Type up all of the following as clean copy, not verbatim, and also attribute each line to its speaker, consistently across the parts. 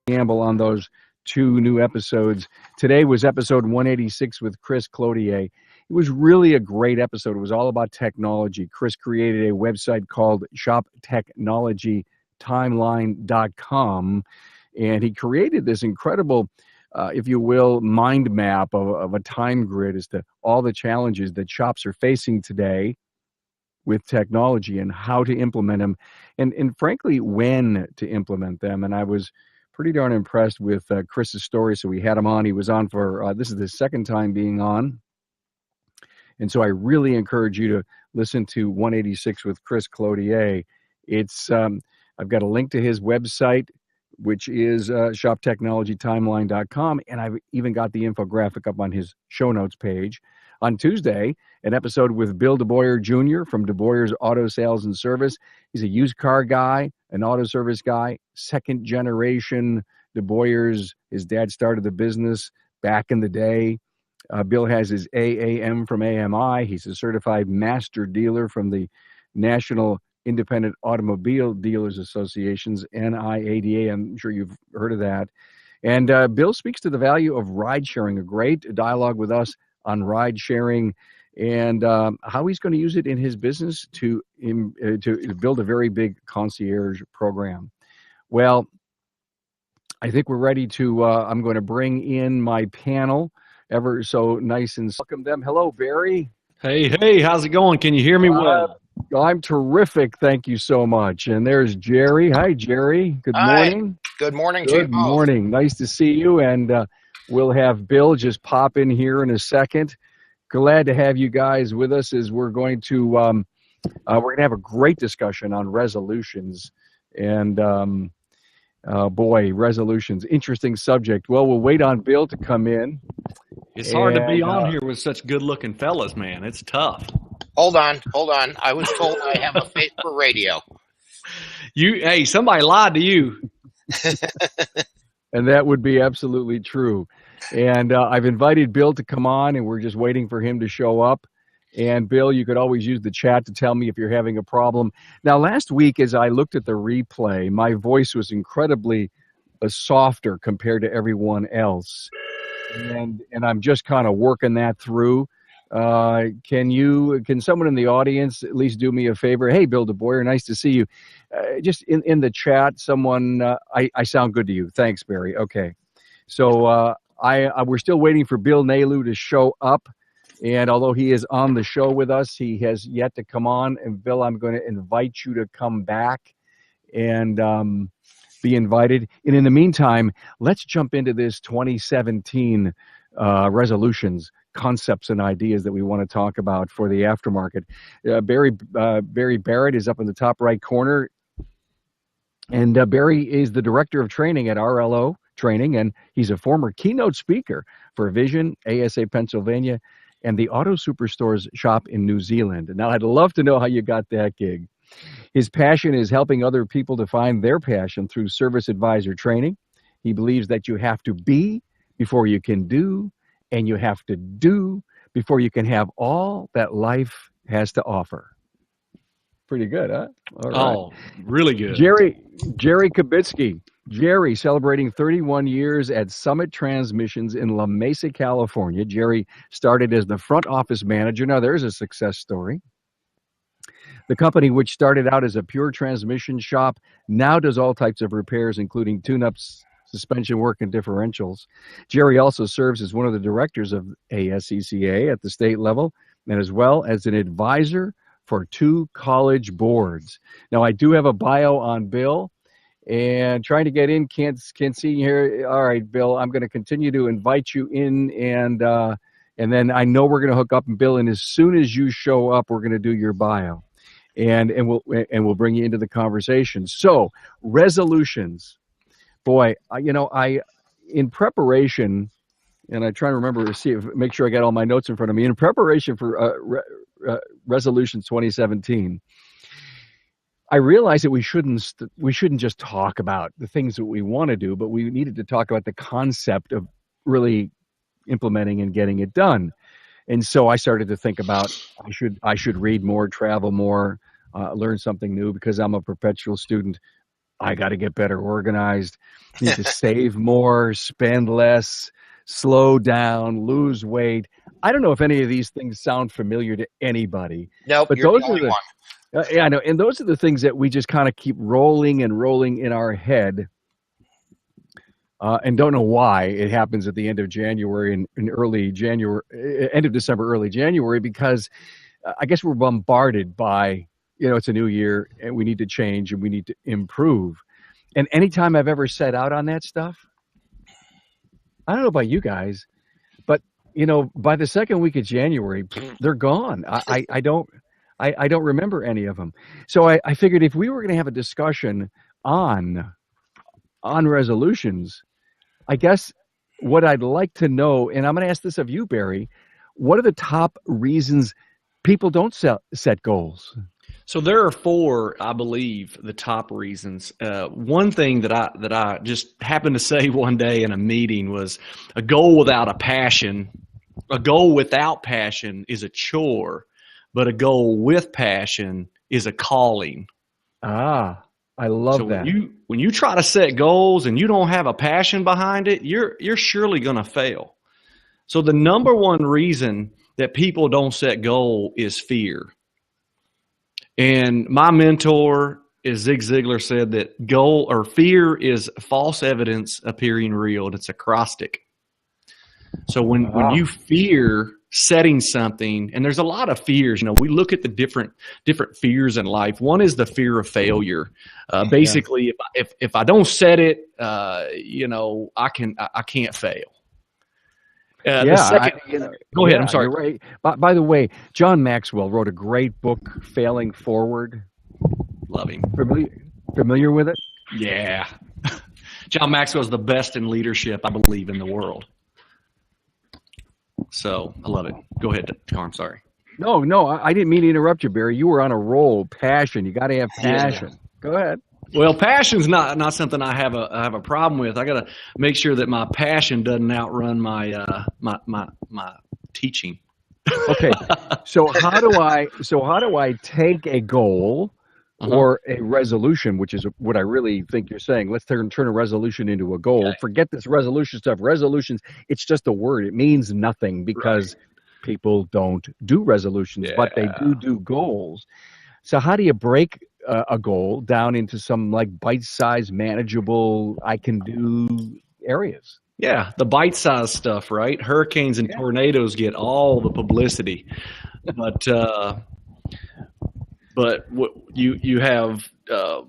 Speaker 1: preamble on those two new episodes. Today was episode 186 with Chris Clodier. It was really a great episode. It was all about technology. Chris created a website called shoptechnologytimeline.com, and he created this incredible, if you will, mind map of a time grid as to all the challenges that shops are facing today with technology and how to implement them, and frankly, when to implement them. And I was pretty darn impressed with Chris's story, so we had him on. He was on for, this is the second time being on, and so I really encourage you to listen to 186 with Chris Clodier. It's, I've got a link to his website, which is shoptechnologytimeline.com, and I've even got the infographic up on his show notes page. On Tuesday, an episode with Bill DeBoyer Jr. from DeBoyer's Auto Sales and Service. He's a used car guy, an auto service guy, second generation DeBoyers. His dad started the business back in the day. Bill has his AAM from AMI. He's a certified master dealer from the National Independent Automobile Dealers Associations, NIADA. I'm sure you've heard of that. And Bill speaks to the value of ride sharing, a great dialogue with us on ride sharing, and how he's going to use it in his business to build a very big concierge program. Well, I think we're ready to, I'm going to bring in my panel, ever so nice and welcome them. Hello, Barry.
Speaker 2: Hey, how's it going? Can you hear me well?
Speaker 1: I'm terrific. Thank you so much. And there's Jerry. Hi, Jerry. Good morning.
Speaker 3: Good morning to you both.
Speaker 1: Good morning. Nice to see you. And we'll have Bill just pop in here in a second. Glad to have you guys with us as we're going to have a great discussion on resolutions. And boy, resolutions, interesting subject. Well, we'll wait on Bill to come in.
Speaker 2: It's hard to be on here with such good-looking fellas, man. It's tough.
Speaker 3: Hold on. I was told I have a face for radio.
Speaker 2: Hey, somebody lied to you.
Speaker 1: And that would be absolutely true. And I've invited Bill to come on, and we're just waiting for him to show up. And Bill, you could always use the chat to tell me if you're having a problem. Now, last week, as I looked at the replay, my voice was incredibly softer compared to everyone else. And I'm just kind of working that through. Can someone in the audience at least do me a favor? Hey, Bill DeBoyer, nice to see you. Just in the chat, someone, I sound good to you. Thanks, Barry. Okay. So we're still waiting for Bill Nalu to show up. And although he is on the show with us, he has yet to come on. And Bill, I'm going to invite you to come back and be invited. And in the meantime, let's jump into this 2017 resolutions, concepts, and ideas that we want to talk about for the aftermarket. Barry Barrett is up in the top right corner. And Barry is the director of training at RLO Training, and he's a former keynote speaker for Vision, ASA Pennsylvania, and the Auto Superstores shop in New Zealand. Now, I'd love to know how you got that gig. His passion is helping other people to find their passion through service advisor training. He believes that you have to be before you can do, and you have to do before you can have all that life has to offer. Pretty good, huh? All right.
Speaker 2: Oh, really good.
Speaker 1: Jerry Kubitsky. Jerry, celebrating 31 years at Summit Transmissions in La Mesa, California. Jerry started as the front office manager. Now, there's a success story. The company, which started out as a pure transmission shop, now does all types of repairs, including tune-ups, suspension work, and differentials. Jerry also serves as one of the directors of ASCCA at the state level, and as well as an advisor for 2 college boards. Now, I do have a bio on Bill, and trying to get in, can't see here. All right, Bill, I'm going to continue to invite you in, and then I know we're going to hook up, and Bill, and as soon as you show up, we're going to do your bio, and we'll bring you into the conversation. So, resolutions. Boy, I in preparation, and I try to remember to make sure I got all my notes in front of me. In preparation for Resolutions 2017, I realized that we shouldn't just talk about the things that we want to do, but we needed to talk about the concept of really implementing and getting it done. And so I started to think about I should read more, travel more, learn something new, because I'm a perpetual student. I got to get better organized, need to save more, spend less, slow down, lose weight. I don't know if any of these things sound familiar to anybody,
Speaker 3: Nope,
Speaker 1: but
Speaker 3: you're the
Speaker 1: those are
Speaker 3: only
Speaker 1: the
Speaker 3: one.
Speaker 1: yeah, I know, and those are the things that we just kind of keep rolling and rolling in our head, and don't know why it happens at the end of January and early January, end of December, early January, because I guess we're bombarded by, it's a new year and we need to change and we need to improve. And anytime I've ever set out on that stuff, I don't know about you guys, but by the second week of January, they're gone. I don't remember any of them. So I figured if we were going to have a discussion on resolutions, I guess what I'd like to know, and I'm going to ask this of you, Barry, what are the top reasons people don't set goals?
Speaker 2: So there are four, I believe, the top reasons. One thing that I just happened to say one day in a meeting was a goal without a passion. A goal without passion is a chore, but a goal with passion is a calling.
Speaker 1: Ah, I love that.
Speaker 2: When you try to set goals and you don't have a passion behind it, you're surely going to fail. So the number one reason that people don't set goal is fear. And my mentor, as Zig Ziglar said, that goal or fear is false evidence appearing real. And it's acrostic. So when you fear setting something, and there's a lot of fears, we look at the different fears in life. One is the fear of failure. Basically, if I don't set it, I can't fail. The second, go ahead. I'm sorry.
Speaker 1: You're right. By the way, John Maxwell wrote a great book, Failing Forward.
Speaker 2: Love him.
Speaker 1: Familiar with it?
Speaker 2: Yeah. John Maxwell is the best in leadership, I believe, in the world. So I love it. Go ahead, Carm. Sorry.
Speaker 1: No, I didn't mean to interrupt you, Barry. You were on a roll. Passion. You got to have passion. Yeah. Go ahead.
Speaker 2: Well, passion's not something I have a problem with. I got to make sure that my passion doesn't outrun my my teaching.
Speaker 1: Okay. So how do I take a goal or a resolution, which is what I really think you're saying? Let's turn a resolution into a goal. Okay. Forget this resolution stuff. Resolutions, it's just a word. It means nothing because people don't do resolutions, but they do goals. So how do you break a goal down into some like bite-sized, manageable, I can do areas?
Speaker 2: Yeah, the bite-sized stuff, right? Hurricanes and tornadoes get all the publicity, but what you have the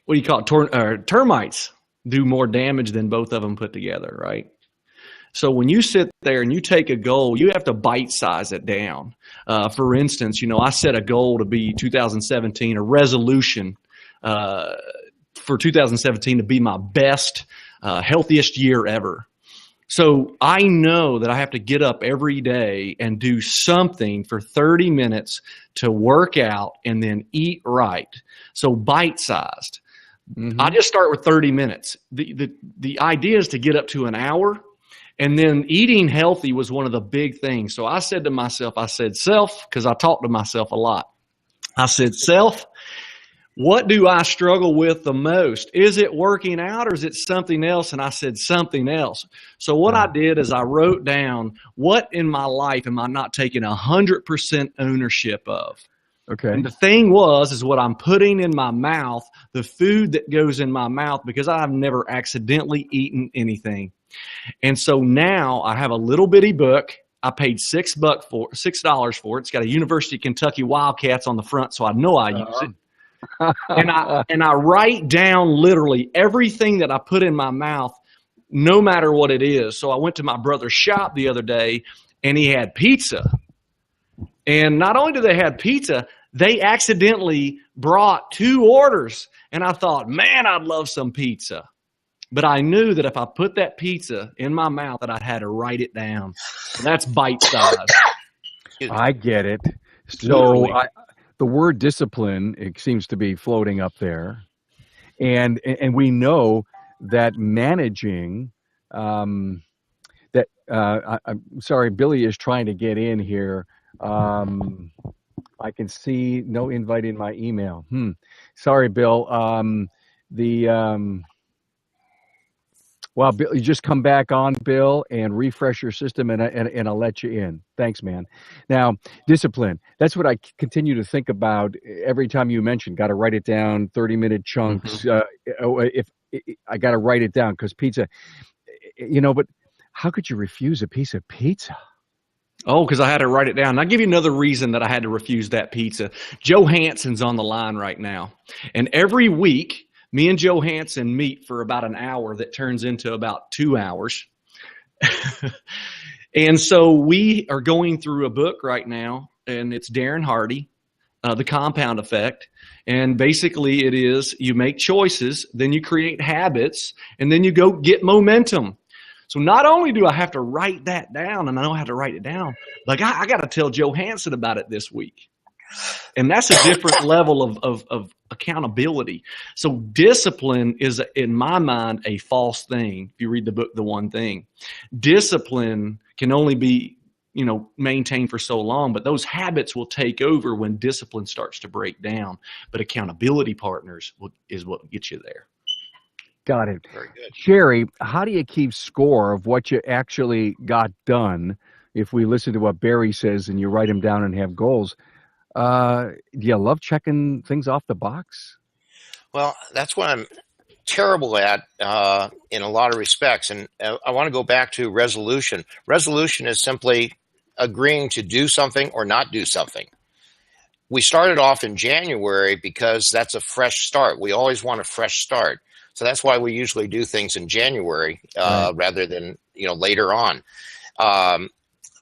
Speaker 2: what do you call it? Termites do more damage than both of them put together, right? So when you sit there and you take a goal, you have to bite-size it down. For instance, I set a goal to be 2017, a resolution for 2017 to be my best, healthiest year ever. So I know that I have to get up every day and do something for 30 minutes to work out and then eat right. So bite-sized. Mm-hmm. I just start with 30 minutes. The idea is to get up to an hour. And then eating healthy was one of the big things. So I said to myself, self, because I talk to myself a lot. I said, self, what do I struggle with the most? Is it working out or is it something else? And I said something else. So what I did is I wrote down what in my life am I not taking 100% ownership of?
Speaker 1: Okay.
Speaker 2: And the thing is what I'm putting in my mouth, the food that goes in my mouth, because I've never accidentally eaten anything. And so now I have a little bitty book. I paid $6 for it. It's got a University of Kentucky Wildcats on the front, so I know I use it. And I write down literally everything that I put in my mouth, no matter what it is. So I went to my brother's shop the other day, and he had pizza. And not only do they have pizza, they accidentally brought 2 orders. And I thought, man, I'd love some pizza. But I knew that if I put that pizza in my mouth, that I had to write it down. So that's bite-sized.
Speaker 1: I get it. So the word discipline, it seems to be floating up there. And we know that managing, I'm sorry, Billy is trying to get in here. I can see no invite in my email. Sorry, Bill. Well, Bill, you just come back on, Bill, and refresh your system, and I'll let you in. Thanks, man. Now, discipline. That's what I continue to think about every time you mention. Got to write it down. 30-minute chunks. If I got to write it down because pizza. But how could you refuse a piece of pizza?
Speaker 2: Oh, because I had to write it down. And I'll give you another reason that I had to refuse that pizza. Joe Hanson's on the line right now. And every week, me and Joe Hanson meet for about an hour that turns into about 2 hours. And so we are going through a book right now, and it's Darren Hardy, The Compound Effect. And basically it is you make choices, then you create habits, and then you go get momentum. So not only do I have to write that down, and I know how to write it down, like I got to tell Joe Hanson about it this week. And that's a different level of accountability. So discipline is, in my mind, a false thing. If you read the book, The One Thing, discipline can only be, maintained for so long, but those habits will take over when discipline starts to break down. But accountability partners is what gets you there.
Speaker 1: Got it.
Speaker 3: Very good.
Speaker 1: Jerry, how do you keep score of what you actually got done? If we listen to what Barry says and you write them down and have goals, do you love checking things off the box?
Speaker 3: Well, that's what I'm terrible at in a lot of respects. And I want to go back to resolution. Resolution is simply agreeing to do something or not do something. We started off in January because that's a fresh start. We always want a fresh start. So that's why we usually do things in January rather than later on.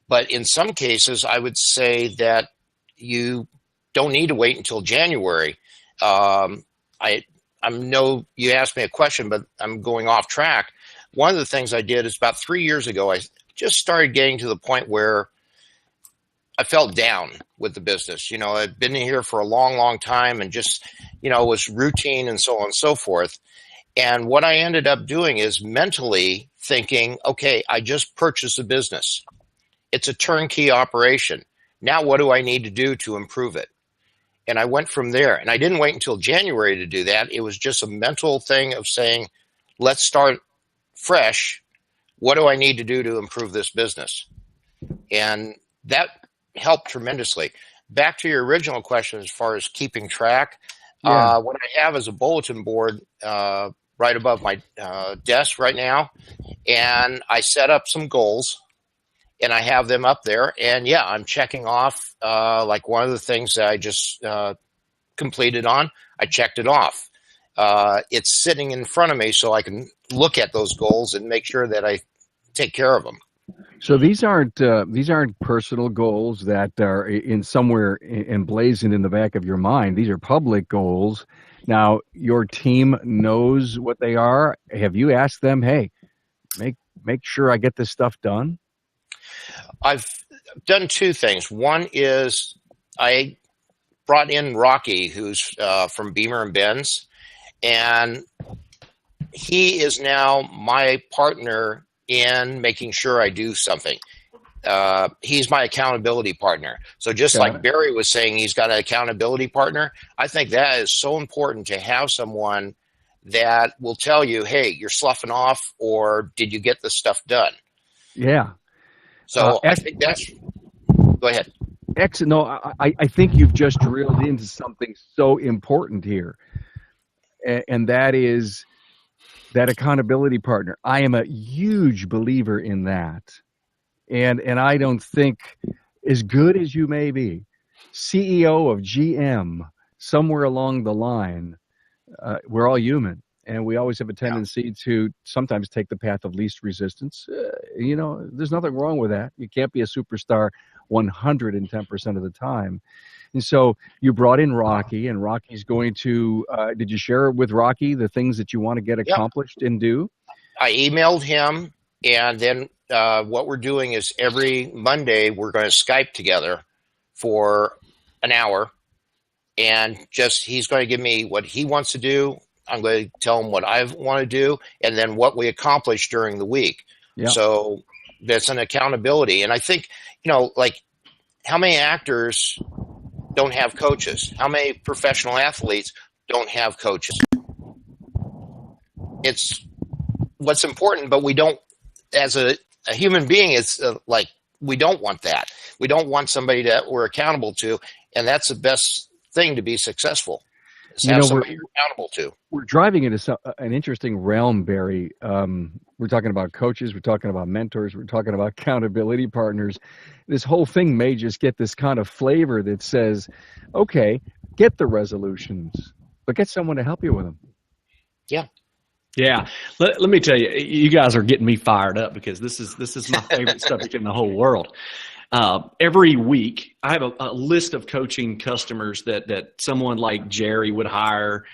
Speaker 3: But in some cases, I would say that you don't need to wait until January. You asked me a question, but I'm going off track. One of the things I did is about 3 years ago, I just started getting to the point where I felt down with the business. I'd been here for a long, long time and just, was routine and so on and so forth. And what I ended up doing is mentally thinking, okay, I just purchased a business. It's a turnkey operation. Now what do I need to do to improve it? And I went from there. And I didn't wait until January to do that. It was just a mental thing of saying, let's start fresh. What do I need to do to improve this business? And that helped tremendously. Back to your original question as far as keeping track. What I have is a bulletin board right above my desk right now. And I set up some goals. And I have them up there. And yeah, I'm checking off like one of the things that I just completed on. I checked it off. It's sitting in front of me so I can look at those goals and make sure that I take care of them.
Speaker 1: So these aren't personal goals that are in somewhere emblazoned in the back of your mind. These are public goals. Now, your team knows what they are. Have you asked them, hey, make sure I get this stuff done?
Speaker 3: I've done two things. One is I brought in Rocky, who's from Beamer and Benz, and he is now my partner in making sure I do something. He's my accountability partner. So just like Barry was saying, he's got an accountability partner. I think that is so important to have someone that will tell you, hey, you're sloughing off, or did you get this stuff done?
Speaker 1: Yeah.
Speaker 3: So I think that's, go ahead.
Speaker 1: No, I think you've just drilled into something so important here. And that is that accountability partner. I am a huge believer in that. And I don't think, as good as you may be, CEO of GM, somewhere along the line, we're all human. And we always have a tendency to sometimes take the path of least resistance. There's nothing wrong with that. You can't be a superstar 110% of the time. And so you brought in Rocky, and Rocky's going to, did you share with Rocky the things that you want to get accomplished and do?
Speaker 3: I emailed him, and then what we're doing is every Monday we're going to Skype together for an hour, and he's going to give me what he wants to do. I'm going to tell him what I want to do, and then what we accomplish during the week. Yep. So that's an accountability. And I think, like, how many actors don't have coaches? How many professional athletes don't have coaches? It's what's important, but we don't, as a human being, it's like we don't want that. We don't want somebody that we're accountable to, and that's the best thing to be successful. Is have somebody you're accountable to.
Speaker 1: We're driving into an interesting realm, Barry. We're talking about coaches, we're talking about mentors, we're talking about accountability partners. This whole thing may just get this kind of flavor that says, okay, get the resolutions, but get someone to help you with them.
Speaker 3: Yeah.
Speaker 2: Yeah. Let me tell you, you guys are getting me fired up because this is my favorite subject in the whole world. Every week, I have a list of coaching customers that someone like Jerry would hire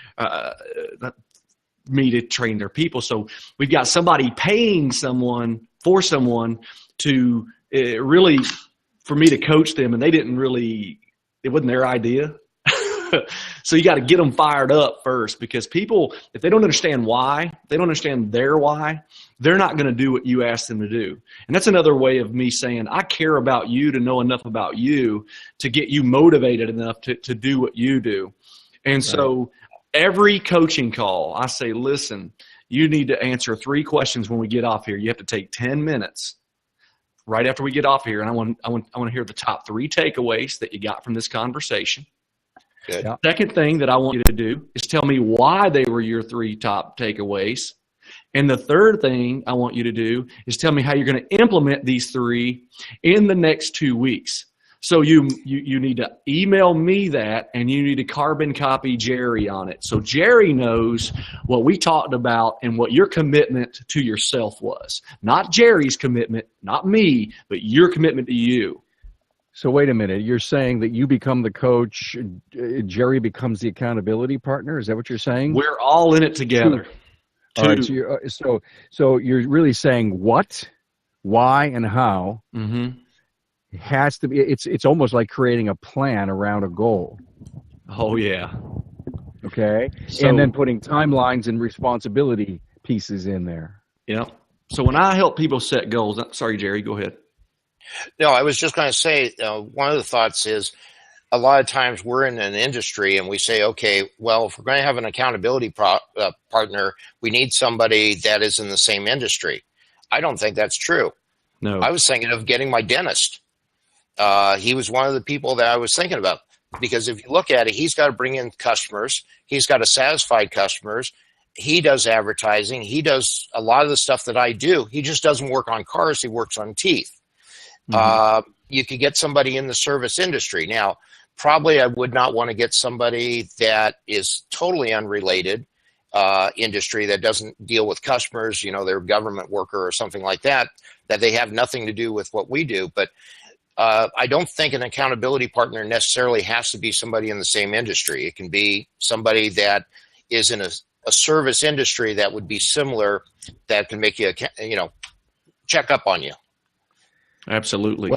Speaker 2: me to train their people. So we've got somebody paying someone to really, for me to coach them, and it wasn't their idea. So you got to get them fired up first, because people, if they don't understand why, they don't understand their why, they're not going to do what you ask them to do. And that's another way of me saying, I care about you to know enough about you to get you motivated enough to do what you do. And so every coaching call, I say, listen, you need to answer 3 questions when we get off here. You have to take 10 minutes right after we get off here. And I want to hear the top 3 takeaways that you got from this conversation.
Speaker 3: Good.
Speaker 2: Second thing that I want you to do is tell me why they were your 3 top takeaways. And the third thing I want you to do is tell me how you're going to implement these 3 in the next 2 weeks. So you need to email me that, and you need to carbon copy Jerry on it. So Jerry knows what we talked about and what your commitment to yourself was. Not Jerry's commitment, not me, but your commitment to you.
Speaker 1: So wait a minute, you're saying that you become the coach, Jerry becomes the accountability partner? Is that what you're saying?
Speaker 2: We're all in it together.
Speaker 1: All right, so you're really saying what, why, and how has to be. It's almost like creating a plan around a goal.
Speaker 2: Oh yeah.
Speaker 1: Okay, and then putting timelines and responsibility pieces in there.
Speaker 2: Yeah. So when I help people set goals, sorry, Jerry, go ahead.
Speaker 3: No, I was just going to say, one of the thoughts is a lot of times we're in an industry and we say, okay, well, if we're going to have an accountability partner, we need somebody that is in the same industry. I don't think that's true.
Speaker 2: No.
Speaker 3: I was thinking of getting my dentist. He was one of the people that I was thinking about, because if you look at it, he's got to bring in customers. He's got to satisfy customers. He does advertising. He does a lot of the stuff that I do. He just doesn't work on cars. He works on teeth. You could get somebody in the service industry. Now, probably I would not want to get somebody that is totally unrelated industry, that doesn't deal with customers, they're a government worker or something like that they have nothing to do with what we do. But I don't think an accountability partner necessarily has to be somebody in the same industry. It can be somebody that is in a service industry that would be similar, that can make you, check up on you.
Speaker 2: Absolutely.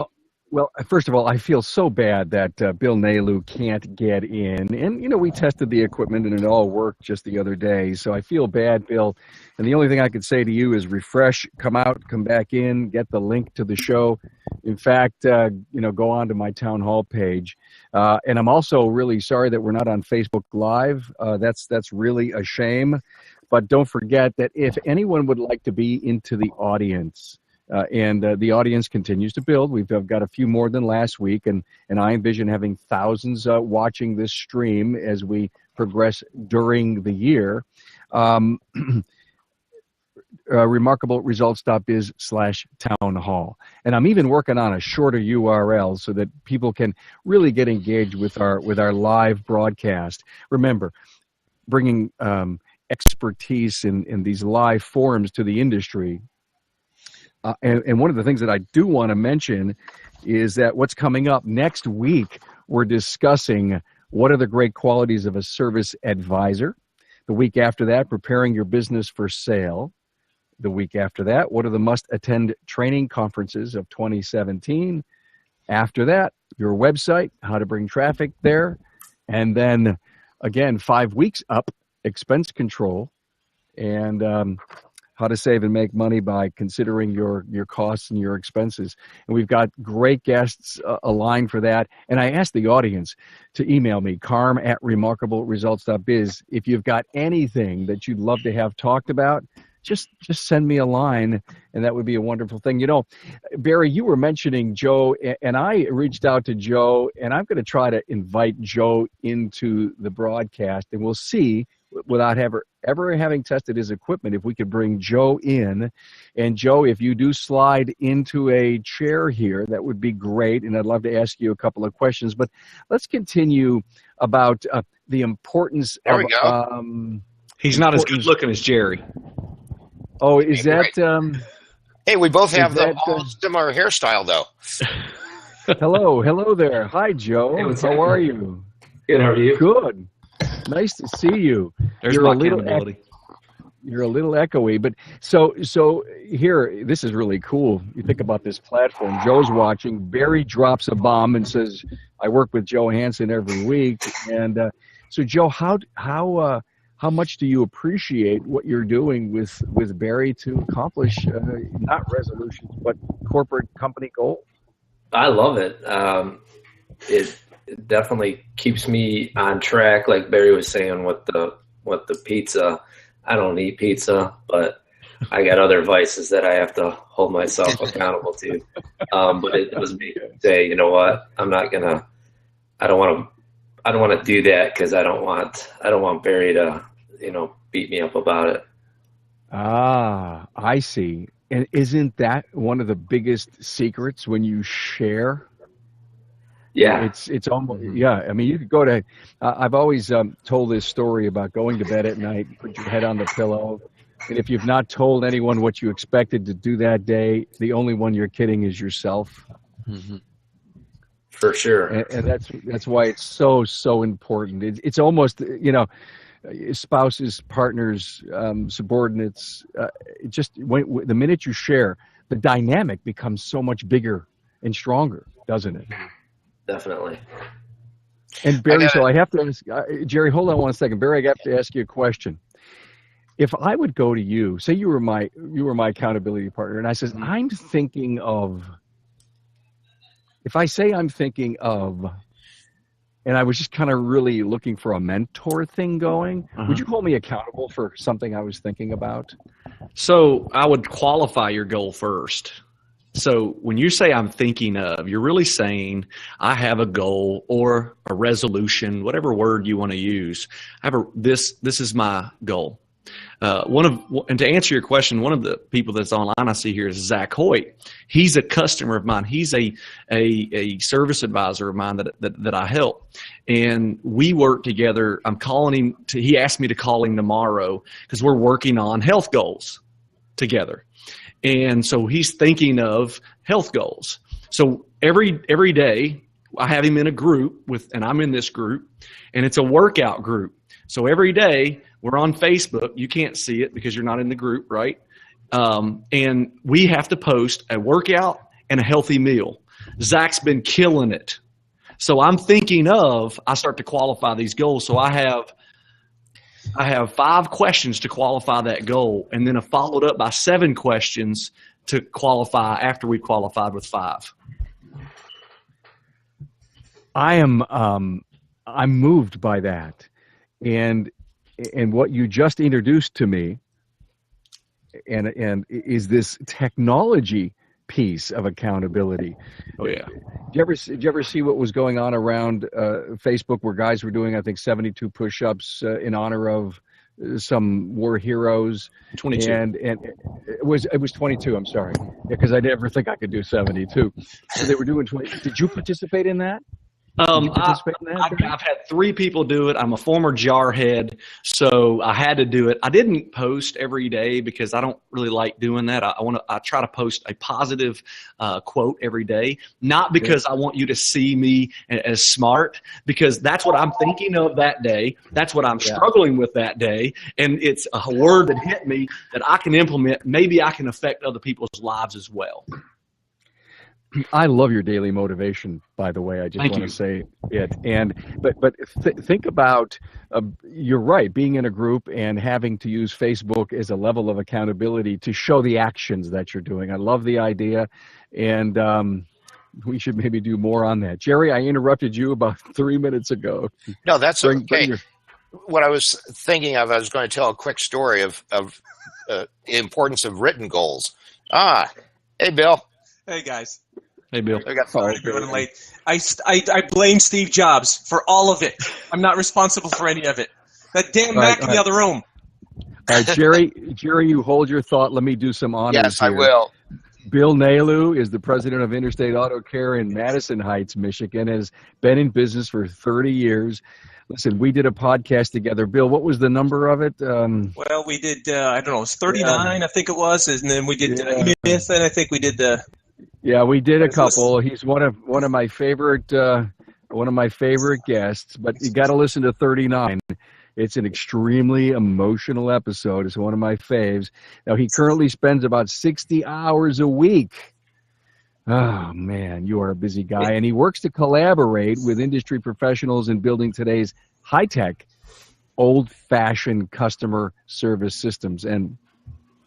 Speaker 1: Well, first of all, I feel so bad that Bill Nalu can't get in. And, we tested the equipment and it all worked just the other day. So I feel bad, Bill. And the only thing I could say to you is refresh, come out, come back in, get the link to the show. In fact, go on to my town hall page. And I'm also really sorry that we're not on Facebook Live. That's really a shame. But don't forget that if anyone would like to be into the audience, and the audience continues to build. We've got a few more than last week, and I envision having thousands watching this stream as we progress during the year. remarkableresults.biz/town hall. And I'm even working on a shorter URL so that people can really get engaged with our live broadcast. Remember, bringing expertise in these live forums to the industry. And one of the things that I do want to mention is that what's coming up next week, we're discussing what are the great qualities of a service advisor. The week after that, preparing your business for sale. The week after that, what are the must-attend training conferences of 2017? After that, your website, how to bring traffic there. And then, again, 5 weeks up, expense control. And how to save and make money by considering your costs and your expenses. And we've got great guests aligned for that. And I asked the audience to email me, carm@remarkableresults.biz. If you've got anything that you'd love to have talked about, just send me a line, and that would be a wonderful thing. You know, Barry, you were mentioning Joe, and I reached out to Joe, and I'm going to try to invite Joe into the broadcast, and we'll see, without ever having tested his equipment, if we could bring Joe in. And Joe, if you do slide into a chair here, that would be great, and I'd love to ask you a couple of questions. But let's continue about the importance
Speaker 3: There
Speaker 1: of...
Speaker 3: we go.
Speaker 2: He's not as good looking as Jerry.
Speaker 1: Oh, is that...
Speaker 3: Hey, we both have
Speaker 1: that,
Speaker 3: all similar hairstyle, though.
Speaker 1: hello there. Hi, Joe.
Speaker 4: Hey, what's
Speaker 1: How
Speaker 4: happening?
Speaker 1: are you?
Speaker 4: Good, how are you?
Speaker 1: Good. Nice to see you.
Speaker 2: There's
Speaker 1: You're
Speaker 2: my
Speaker 1: a little
Speaker 2: accountability.
Speaker 1: You're a little echoey, but so here, this is really cool. You think about this platform. Joe's watching. Barry drops a bomb and says, "I work with Joe Hansen every week." And so, Joe, how much do you appreciate what you're doing with Barry to accomplish not resolutions but corporate company goals?
Speaker 4: I love it. It definitely keeps me on track, like Barry was saying with the pizza. I don't eat pizza, but I got other vices that I have to hold myself accountable to. But it was me say, you know what, I don't want to do that because I don't want Barry to, beat me up about it.
Speaker 1: Ah, I see. And isn't that one of the biggest secrets when you share?
Speaker 4: Yeah.
Speaker 1: It's almost, yeah. I mean, you could go to, I've always told this story about going to bed at night, put your head on the pillow. And if you've not told anyone what you expected to do that day, the only one you're kidding is yourself.
Speaker 2: Mm-hmm.
Speaker 4: For sure.
Speaker 1: And that's why it's so important. It's almost, spouses, partners, subordinates, the minute you share, the dynamic becomes so much bigger and stronger, doesn't it?
Speaker 4: Definitely.
Speaker 1: And Barry, so I have to ask, Jerry, hold on one second. Barry, I have to ask you a question. If I would go to you, say you were my accountability partner, and I says, I'm thinking of, if I say I'm thinking of, and I was just kind of really looking for a mentor thing going, would you hold me accountable for something I was thinking about?
Speaker 2: So I would qualify your goal first. So when you say I'm thinking of, you're really saying I have a goal or a resolution, whatever word you want to use. This is my goal. And to answer your question, one of the people that's online I see here is Zach Hoyt. He's a customer of mine. He's a service advisor of mine that I help, and we work together. I'm calling him. He asked me to call him tomorrow because we're working on health goals together, and so he's thinking of health goals. So every day I have him in a group and I'm in this group, and it's a workout group. So every day we're on Facebook. You can't see it because you're not in the group, right? And we have to post a workout and a healthy meal. Zach's been killing it. So I'm thinking I start to qualify these goals. So I have 5 questions to qualify that goal, and then followed up by 7 questions to qualify after we qualified with 5.
Speaker 1: I'm moved by that. And what you just introduced to me and is this technology piece of accountability.
Speaker 2: Oh yeah.
Speaker 1: Did you ever see what was going on around Facebook where guys were doing, I think, 72 push-ups in honor of some war heroes?
Speaker 2: 22.
Speaker 1: And it was 22. I'm sorry, because I never think I could do 72. So they were doing 20. Did you participate in that?
Speaker 2: I've had 3 people do it. I'm a former jarhead, so I had to do it. I didn't post every day because I don't really like doing that. I try to post a positive quote every day, not because I want you to see me as smart, because that's what I'm thinking of that day. That's what I'm struggling with that day, and it's a word that hit me that I can implement. Maybe I can affect other people's lives as well.
Speaker 1: I love your daily motivation, by the way. I just
Speaker 2: Thank
Speaker 1: want
Speaker 2: you.
Speaker 1: to say it. And think about you're right, being in a group and having to use Facebook as a level of accountability to show the actions that you're doing. I love the idea, and we should maybe do more on that. Jerry, I interrupted you about 3 minutes ago.
Speaker 3: No, that's
Speaker 1: Bring
Speaker 3: okay.
Speaker 1: your,
Speaker 3: What I was thinking of, I was going to tell a quick story of the importance of written goals. Hey, Bill.
Speaker 5: Hey guys,
Speaker 2: Hey, Bill.
Speaker 3: I got
Speaker 1: Oh,
Speaker 5: I'm running late. I blame Steve Jobs for all of it. I'm not responsible for any of it. That damn
Speaker 1: All right,
Speaker 5: Mac in the other room.
Speaker 1: all right, Jerry, you hold your thought. Let me do some honors
Speaker 3: Yes, I
Speaker 1: here.
Speaker 3: will.
Speaker 1: Bill Nalu is the president of Interstate Auto Care in Madison Heights, Michigan, has been in business for 30 years. Listen, we did a podcast together. Bill, what was the number of it?
Speaker 5: Well, we did. I don't know. It was 39, I think it was, and then we did
Speaker 1: Yeah.
Speaker 5: Myth, and I think we did the.
Speaker 1: Yeah, we did a
Speaker 5: What is this?
Speaker 1: couple. He's one of my favorite guests. But you got to listen to 39. It's an extremely emotional episode. It's one of my faves. Now he currently spends about 60 hours a week. Oh man, you are a busy guy, and he works to collaborate with industry professionals in building today's high-tech, old-fashioned customer service systems. And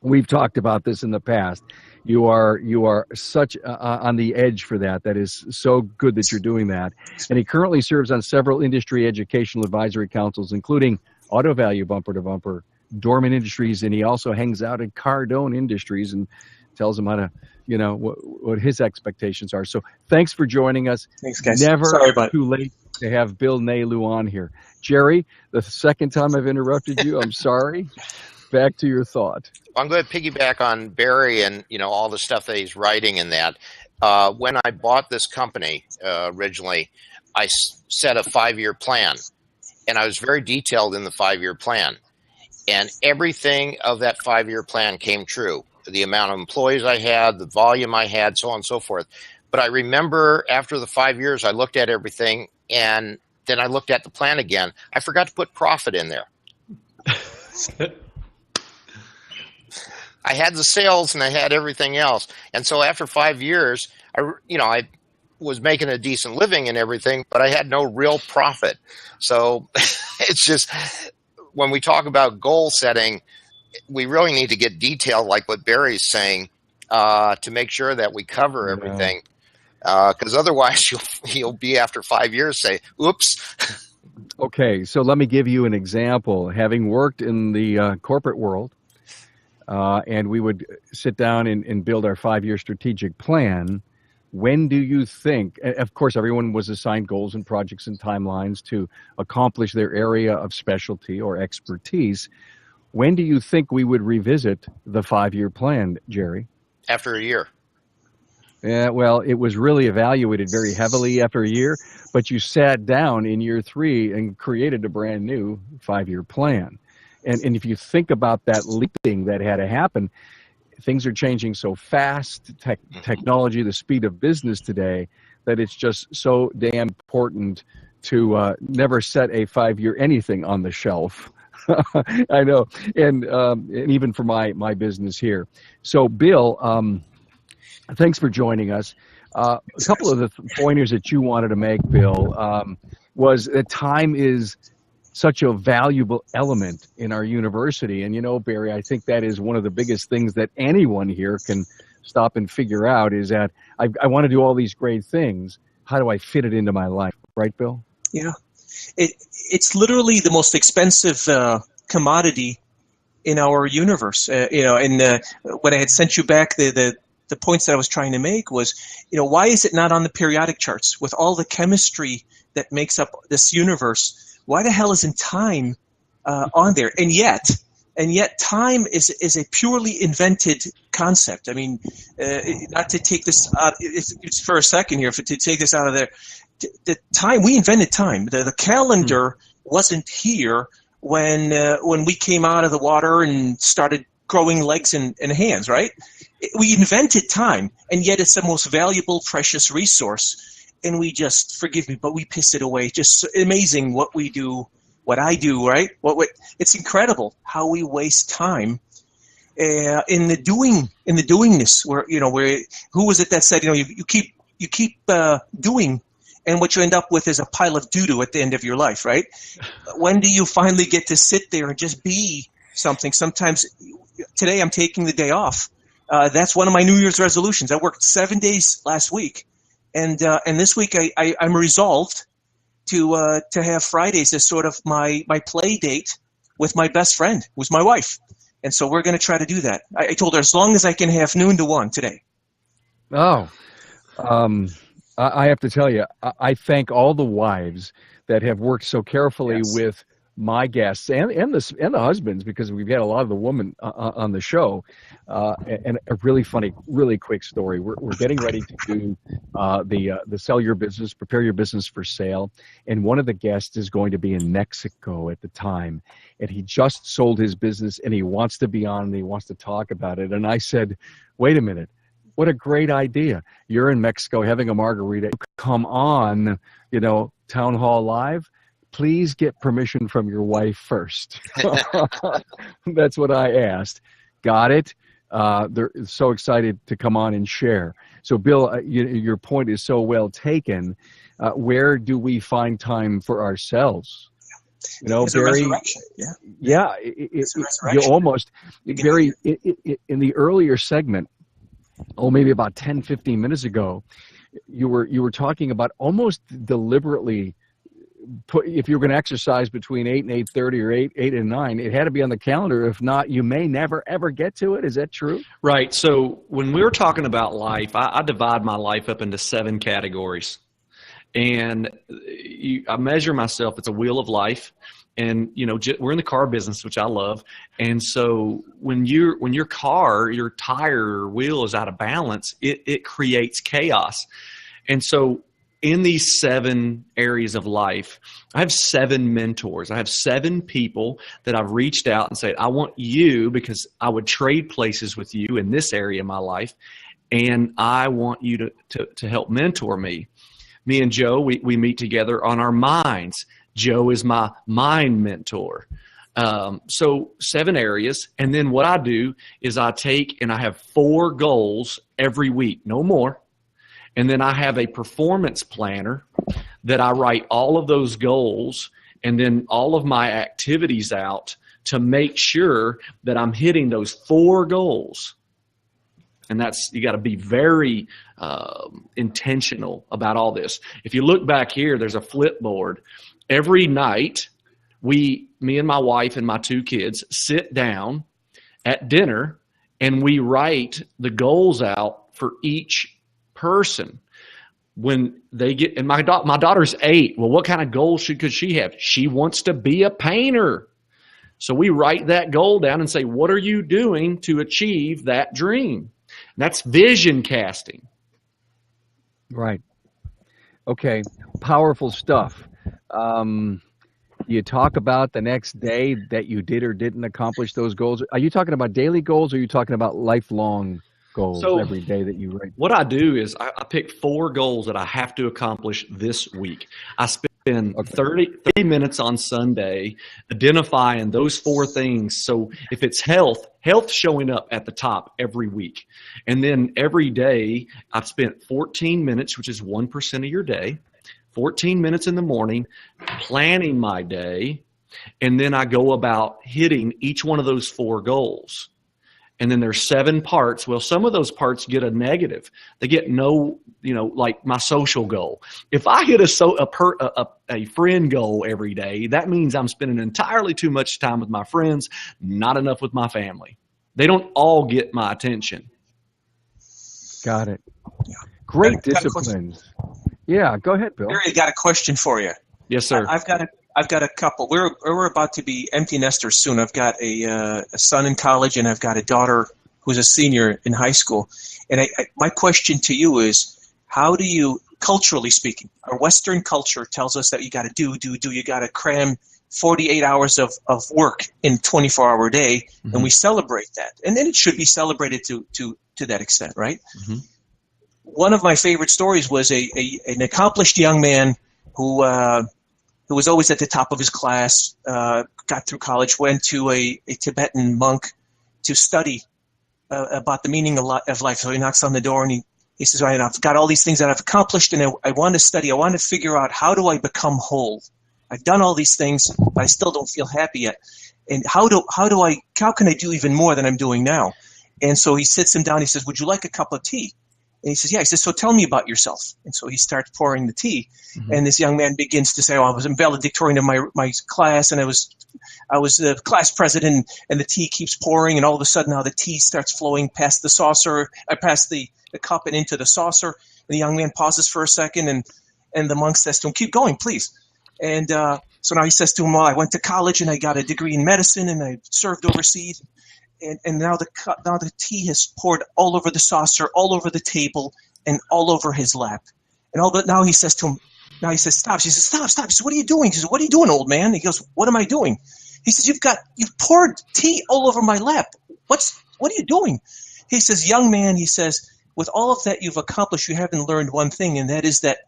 Speaker 1: we've talked about this in the past. You are such on the edge for that. That is so good that you're doing that. And he currently serves on several industry educational advisory councils, including Auto Value Bumper to Bumper, Dorman Industries, and he also hangs out at Cardone Industries and tells them how to, what his expectations are. So thanks for joining us.
Speaker 5: Thanks, guys.
Speaker 1: Never
Speaker 5: Sorry about it.
Speaker 1: too late to have Bill Nalu on here. Jerry, the second time I've interrupted you, I'm sorry. Back to your thought.
Speaker 3: I'm going to piggyback on Barry and all the stuff that he's writing in that. When I bought this company originally, I set a 5-year plan, and I was very detailed in the 5-year plan, and everything of that 5-year plan came true. The amount of employees I had, the volume I had, so on and so forth. But I remember after the 5 years, I looked at everything, and then I looked at the plan again. I forgot to put profit in there. I had the sales and I had everything else. And so after 5 years, I was making a decent living and everything, but I had no real profit. So it's just, when we talk about goal setting, we really need to get detailed, like what Barry's saying, to make sure that we cover everything. Because otherwise you'll be after 5 years say, oops.
Speaker 1: Okay, so let me give you an example. Having worked in the corporate world, and we would sit down and build our 5-year strategic plan. When do you think, of course, everyone was assigned goals and projects and timelines to accomplish their area of specialty or expertise. When do you think we would revisit the 5-year plan, Jerry?
Speaker 3: After a year.
Speaker 1: Yeah, well, it was really evaluated very heavily after a year, but you sat down in year 3 and created a brand new 5-year plan. And if you think about that leaping that had to happen, things are changing so fast, technology, the speed of business today, that it's just so damn important to never set a 5-year anything on the shelf. I know, and even for my business here. So, Bill, thanks for joining us. A couple of the pointers that you wanted to make, Bill, was that time is such a valuable element in our university. And Barry, I think that is one of the biggest things that anyone here can stop and figure out is that I want to do all these great things. How do I fit it into my life? Right, Bill?
Speaker 5: Yeah, it's literally the most expensive commodity in our universe. And when I had sent you back the points that I was trying to make was, why is it not on the periodic charts with all the chemistry that makes up this universe? Why the hell isn't time on there? And yet time is a purely invented concept. I mean, not to take this out, it's for a second here, to take this out of there. The time, we invented time. The calendar wasn't here when we came out of the water and started growing legs and hands, right? We invented time, and yet it's the most valuable, precious resource. And we just, forgive me, but we piss it away. Just amazing what we do, what I do, right? It's incredible how we waste time. in the doingness, where who was it that said, you keep doing, and what you end up with is a pile of doo-doo at the end of your life, right? When do you finally get to sit there and just be something? Sometimes, today I'm taking the day off. That's one of my New Year's resolutions. I worked 7 days last week, and this week I'm resolved to have Fridays as sort of my play date with my best friend, who's my wife. And so we're going to try to do that. I told her as long as I can have noon to 1 today.
Speaker 1: Oh, I have to tell you, I thank all the wives that have worked so carefully
Speaker 5: Yes.
Speaker 1: with my guests and the husbands, because we've got a lot of the women on the show. And a really funny, really quick story. We're getting ready to do the sell your business, prepare your business for sale, and one of the guests is going to be in Mexico at the time, and he just sold his business and he wants to be on and he wants to talk about it. And I said, wait a minute. What a great idea. You're in Mexico having a margarita. Come on, Town Hall Live. Please get permission from your wife first. That's what I asked. Got it? They're so excited to come on and share. So, Bill, your point is so well taken. Where do we find time for ourselves?
Speaker 5: It's a
Speaker 1: Barry.
Speaker 5: resurrection. Yeah.
Speaker 1: Yeah,
Speaker 5: It's a
Speaker 1: you
Speaker 5: resurrection.
Speaker 1: almost, Barry, in the earlier segment, maybe about 10, 15 minutes ago, you were talking about almost deliberately if you were going to exercise between 8 and 8:30 or 8 and 9, it had to be on the calendar. If not, you may never, ever get to it. Is that true?
Speaker 2: Right. So when we were talking about life, I divide my life up into 7 categories. And I measure myself. It's a wheel of life. And, we're in the car business, which I love. And so when your car, your tire or wheel is out of balance, it creates chaos. And so in these 7 areas of life, I have 7 mentors. I have 7 people that I've reached out and said, I want you, because I would trade places with you in this area of my life, and I want you to help mentor me. Me and Joe, we meet together on our minds. Joe is my mind mentor. So 7 areas. And then what I do is I take and I have 4 goals every week, no more. And then I have a performance planner that I write all of those goals and then all of my activities out to make sure that I'm hitting those 4 goals. And you got to be very intentional about all this. If you look back here, there's a flipboard. Every night, me and my wife and my 2 kids sit down at dinner and we write the goals out for each person. When they get, and my daughter's 8. Well, what kind of goals could she have? She wants to be a painter. So we write that goal down and say, what are you doing to achieve that dream? And that's vision casting.
Speaker 1: Right. Okay. Powerful stuff. You talk about the next day that you did or didn't accomplish those goals. Are you talking about daily goals or are you talking about lifelong goals every day that you write?
Speaker 2: What I do is I pick 4 goals that I have to accomplish this week. I spend 30 minutes on Sunday identifying those 4 things. So if it's health showing up at the top every week. And then every day I've spent 14 minutes, which is 1% of your day, 14 minutes in the morning, planning my day. And then I go about hitting each one of those 4 goals. And then there's 7 parts. Well, some of those parts get a negative. They get no, like my social goal. If I hit a friend goal every day, that means I'm spending entirely too much time with my friends, not enough with my family. They don't all get my attention.
Speaker 1: Got it.
Speaker 5: Yeah.
Speaker 1: Great disciplines. Yeah, go ahead, Bill.
Speaker 5: Barry, I got a question for you.
Speaker 2: Yes, sir.
Speaker 5: I've got a couple. We're about to be empty nesters soon. I've got a son in college, and I've got a daughter who's a senior in high school. And my question to you is, how do you, culturally speaking, our Western culture tells us that you got to do. You got to cram 48 hours of work in a 24-hour day,
Speaker 2: Mm-hmm.
Speaker 5: and we celebrate that. And then it should be celebrated to that extent, right?
Speaker 2: Mm-hmm.
Speaker 5: One of my favorite stories was an accomplished young man who was always at the top of his class, got through college, went to a Tibetan monk to study about the meaning of life. So he knocks on the door and he says, "Right, I've got all these things that I've accomplished, and I want to study. I want to figure out, how do I become whole? I've done all these things, but I still don't feel happy yet. And how can I do even more than I'm doing now?" And so he sits him down. He says, "Would you like a cup of tea?" And he says, "Yeah." He says, "So tell me about yourself." And so he starts pouring the tea. Mm-hmm. And this young man begins to say, "Oh, I was in valedictorian of my class, and I was the class president," and the tea keeps pouring, and all of a sudden now the tea starts flowing past the saucer, past the cup and into the saucer. And the young man pauses for a second, and the monk says to him, "Keep going, please." And so now he says to him, "Well, I went to college and I got a degree in medicine and I served overseas." And now the tea has poured all over the saucer, all over the table, and all over his lap. And now he says to him, "Stop." She says, "Stop." He says, "What are you doing?" He says, "What are you doing, old man?" He goes, "What am I doing?" He says, "You've poured tea all over my lap. What are you doing?" He says, "Young man," he says, "with all of that you've accomplished, you haven't learned one thing, and that is that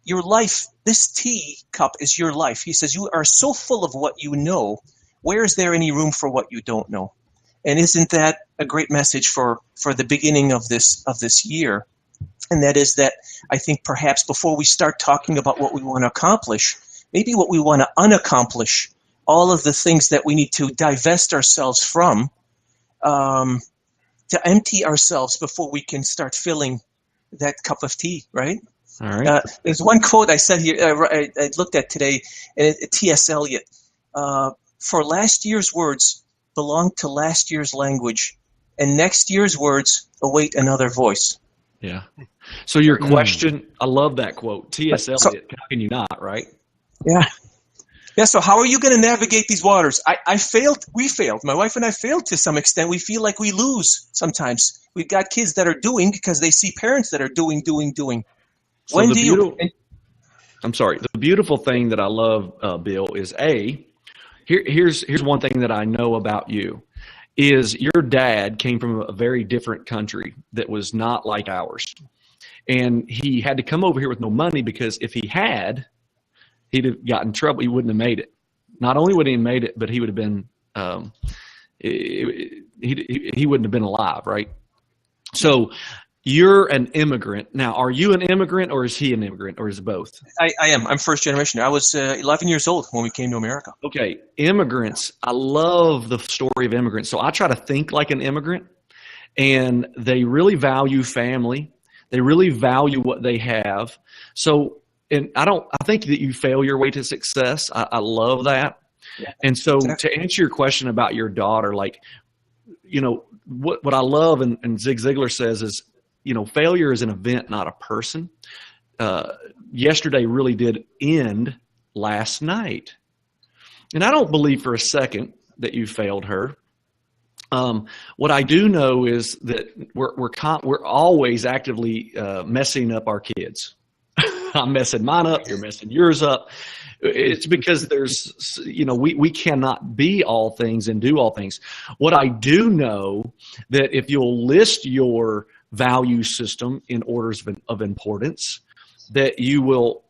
Speaker 5: your life, this tea cup is your life." He says, "You are so full of what you know. Where is there any room for what you don't know?" And isn't that a great message for the beginning of this year? And that is that I think perhaps before we start talking about what we want to accomplish, maybe what we want to unaccomplish, all of the things that we need to divest ourselves from, to empty ourselves before we can start filling that cup of tea, right?
Speaker 2: All right.
Speaker 5: There's one quote I said here, I looked at today, and T.S. Eliot, "For last year's words belong to last year's language, and next year's words await another voice."
Speaker 2: Yeah. So your question, I love that quote. T.S. Eliot, how can you not, right?
Speaker 5: Yeah. Yeah, so how are you going to navigate these waters? I failed. We failed. My wife and I failed to some extent. We feel like we lose sometimes. We've got kids that are doing because they see parents that are doing.
Speaker 2: So I'm sorry. The beautiful thing that I love, Bill, is here's one thing that I know about you, is your dad came from a very different country that was not like ours. And he had to come over here with no money, because if he had, he'd have gotten in trouble. He wouldn't have made it. Not only would he have made it, but he would have been, he wouldn't have been alive, right? So you're an immigrant. Now, are you an immigrant, or is he an immigrant, or is it both?
Speaker 5: I am. I'm first generation. I was 11 years old when we came to America.
Speaker 2: Okay. Immigrants. I love the story of immigrants. So I try to think like an immigrant, and they really value family. They really value what they have. So, and I think that you fail your way to success. I love that. Yeah, and so exactly. To answer your question about your daughter, like, what I love, and Zig Ziglar says is, failure is an event, not a person. Yesterday really did end last night. And I don't believe for a second that you failed her. What I do know is that we're always actively messing up our kids. I'm messing mine up. You're messing yours up. It's because there's, we cannot be all things and do all things. What I do know, that if you'll list your value system in orders of importance, that you will,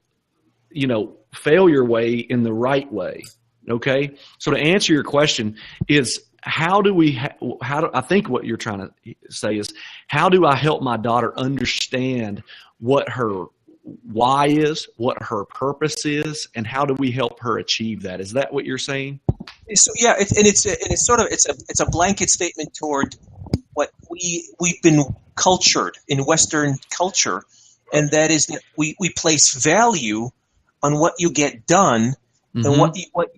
Speaker 2: fail your way in the right way. Okay. So to answer your question is, I think what you're trying to say is, how do I help my daughter understand what her why is, what her purpose is, and how do we help her achieve that? Is that what you're saying?
Speaker 5: So yeah, it's a blanket statement toward what we've been cultured in Western culture, and that is that we place value on what you get done, mm-hmm. and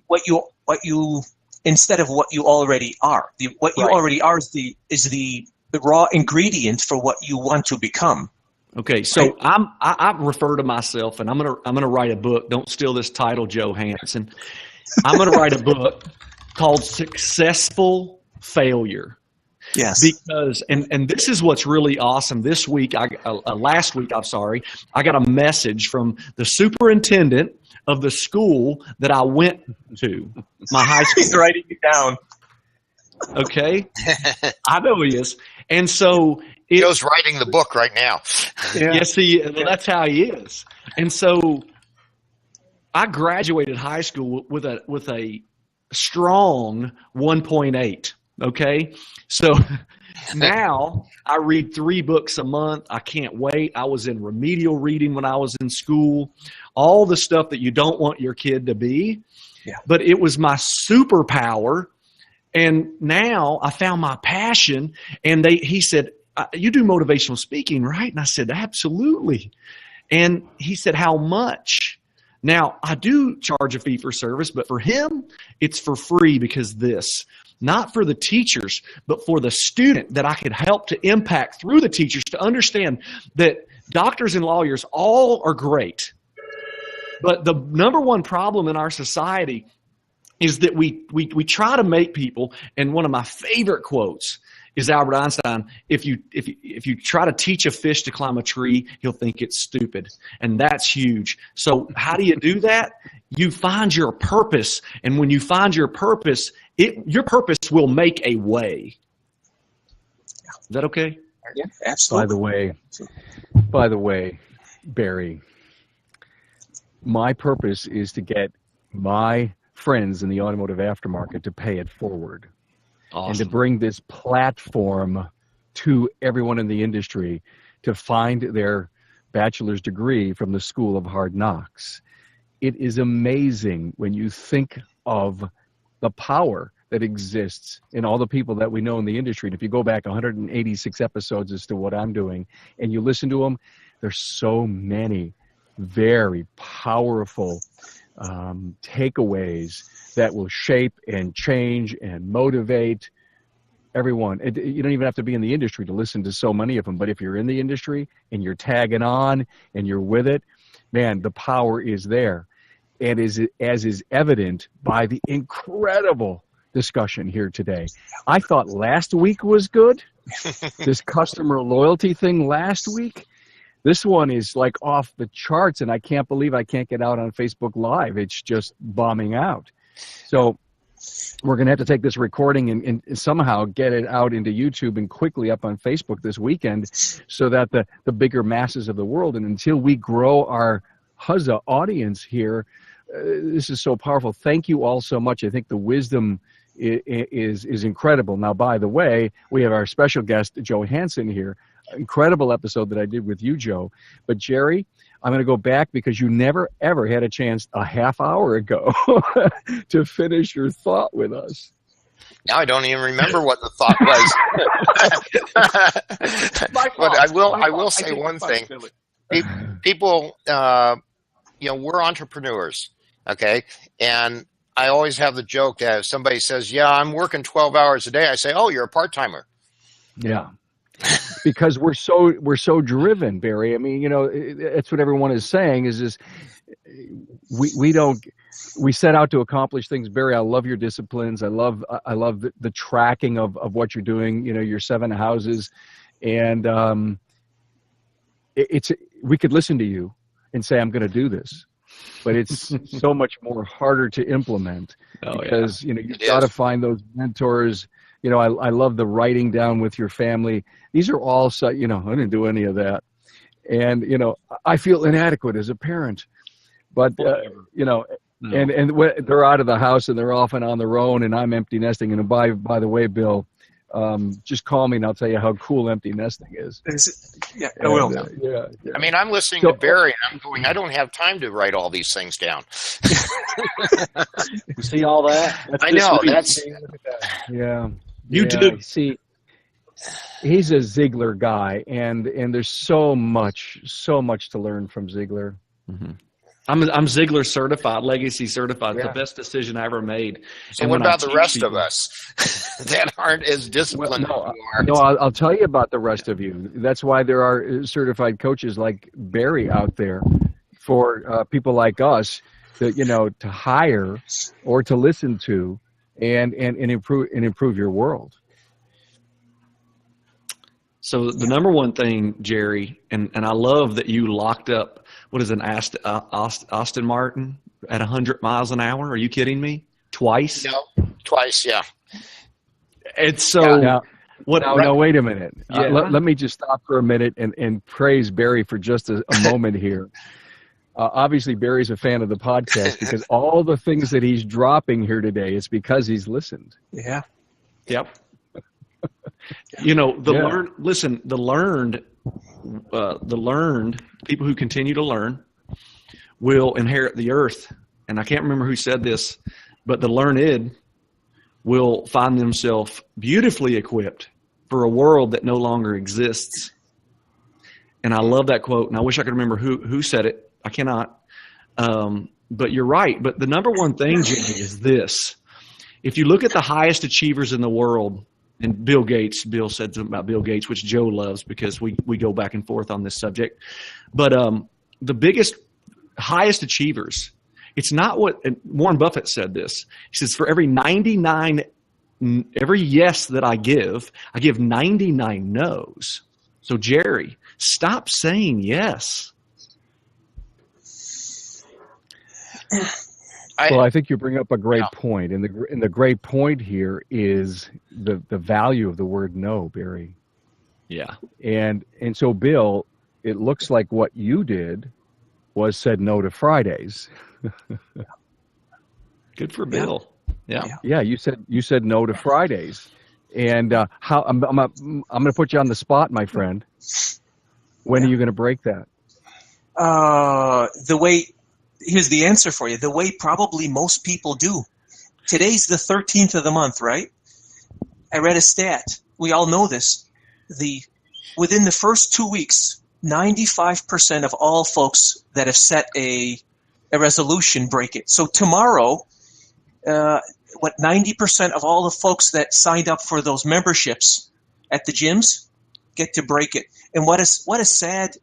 Speaker 5: what you instead of what you already are. What you already are is the raw ingredient for what you want to become.
Speaker 2: Okay, so I refer to myself, and I'm gonna write a book. Don't steal this title, Joe Hansen. I'm gonna write a book called Successful Failure.
Speaker 5: Yes.
Speaker 2: Because and this is what's really awesome. This week, last week, I got a message from the superintendent of the school that I went to, my high school.
Speaker 5: He's writing it down.
Speaker 2: Okay, I know he is, and so.
Speaker 3: Joe's writing the book right now.
Speaker 2: Yeah. Yes, that's how he is. And so I graduated high school with a strong 1.8. Okay. So now I read 3 books a month. I can't wait. I was in remedial reading when I was in school, all the stuff that you don't want your kid to be.
Speaker 5: Yeah.
Speaker 2: But it was my superpower. And now I found my passion. And he said, you do motivational speaking, right? And I said, absolutely. And he said, how much? Now, I do charge a fee for service, but for him, it's for free because not for the teachers, but for the student that I could help to impact through the teachers to understand that doctors and lawyers all are great. But the number one problem in our society is that we try to make people, and one of my favorite quotes is Albert Einstein, if you try to teach a fish to climb a tree, he'll think it's stupid. And that's huge. So how do you do that? You find your purpose. And when you find your purpose, your purpose will make a way. Is that okay?
Speaker 5: Yeah, absolutely.
Speaker 1: By the way, Barry, my purpose is to get my friends in the automotive aftermarket to pay it forward.
Speaker 2: Awesome.
Speaker 1: And to bring this platform to everyone in the industry to find their bachelor's degree from the School of Hard Knocks. It is amazing when you think of the power that exists in all the people that we know in the industry. And if you go back 186 episodes as to what I'm doing and you listen to them, there's so many very powerful takeaways that will shape and change and motivate everyone. You don't even have to be in the industry to listen to so many of them, but if you're in the industry and you're tagging on and you're with it, man, the power is there. And as is evident by the incredible discussion here today. I thought last week was good. This customer loyalty thing last week. This one is like off the charts, and I can't believe I can't get out on Facebook Live. It's just bombing out. So we're going to have to take this recording and somehow get it out into YouTube and quickly up on Facebook this weekend so that the bigger masses of the world, and until we grow our Huzza audience here, this is so powerful. Thank you all so much. I think the wisdom is incredible. Now, by the way, we have our special guest, Joe Hansen, here. Incredible episode that I did with you, Joe. But Jerry, I'm going to go back because you never, ever had a chance a half hour ago to finish your thought with us.
Speaker 3: Now I don't even remember what the thought was. But I will say one thing. People, we're entrepreneurs, okay? And I always have the joke that if somebody says, yeah, I'm working 12 hours a day, I say, oh, you're a part-timer.
Speaker 1: Yeah. Because we're so driven, Barry. I mean, that's what everyone is saying is we set out to accomplish things. Barry, I love your disciplines. I love the tracking of what you're doing, your 7 houses. And we could listen to you and say, I'm going to do this, but it's so much more harder to implement because, you've got to find those mentors. I love the writing down with your family. These are all, I didn't do any of that. And, I feel inadequate as a parent, but, no. and when they're out of the house and they're off and on their own and I'm empty nesting. And by the way, Bill, just call me and I'll tell you how cool empty nesting is.
Speaker 5: Yeah, I will.
Speaker 1: Yeah.
Speaker 3: I mean, I'm listening to Barry and I'm going, I don't have time to write all these things down.
Speaker 2: You see all that?
Speaker 3: I know.
Speaker 1: Yeah.
Speaker 2: You do.
Speaker 1: See, he's a Ziegler guy, and there's so much to learn from Ziegler.
Speaker 2: Mm-hmm. I'm Ziegler certified, legacy certified. It's the best decision I ever made.
Speaker 3: So what about the rest of us that aren't as disciplined as you are?
Speaker 1: No, I'll tell you about the rest of you. That's why there are certified coaches like Barry out there for people like us to hire or to listen to and improve your world.
Speaker 2: So the number one thing, Jerry, and I love that you locked up, what is an Aston Martin at 100 miles an hour? Are you kidding me? Twice?
Speaker 3: No, twice, yeah.
Speaker 2: It's so...
Speaker 1: Now, wait a minute.
Speaker 2: Yeah.
Speaker 1: Let me just stop for a minute and praise Barry for just a moment here. Obviously, Barry's a fan of the podcast because all the things that he's dropping here today is because he's listened.
Speaker 5: Yeah.
Speaker 2: Yep. You know, the
Speaker 1: Yeah.
Speaker 2: learned. Listen, the learned people who continue to learn will inherit the earth. And I can't remember who said this, but the learned will find themselves beautifully equipped for a world that no longer exists. And I love that quote, and I wish I could remember who said it. I cannot. But you're right. But the number one thing, Jimmy, is this. If you look at the highest achievers in the world, and Bill said something about Bill Gates, which Joe loves because we go back and forth on this subject. But the biggest, highest achievers, it's not what, and Warren Buffett said this. He says, for every yes that I give 99 no's. So Jerry, stop saying yes.
Speaker 1: Well, I think you bring up a great point, and the great point here is the value of the word no, Barry.
Speaker 2: Yeah.
Speaker 1: And so, Bill, it looks like what you did was said no to Fridays.
Speaker 2: Good for Bill. Yeah.
Speaker 1: Yeah, you said no to Fridays, and how I'm going to put you on the spot, my friend. When are you going to break that?
Speaker 5: Here's the answer for you. The way probably most people do. Today's the 13th of the month, right? I read a stat. We all know this. Within the first 2 weeks, 95% of all folks that have set a resolution break it. So tomorrow, 90% of all the folks that signed up for those memberships at the gyms get to break it. And what a sad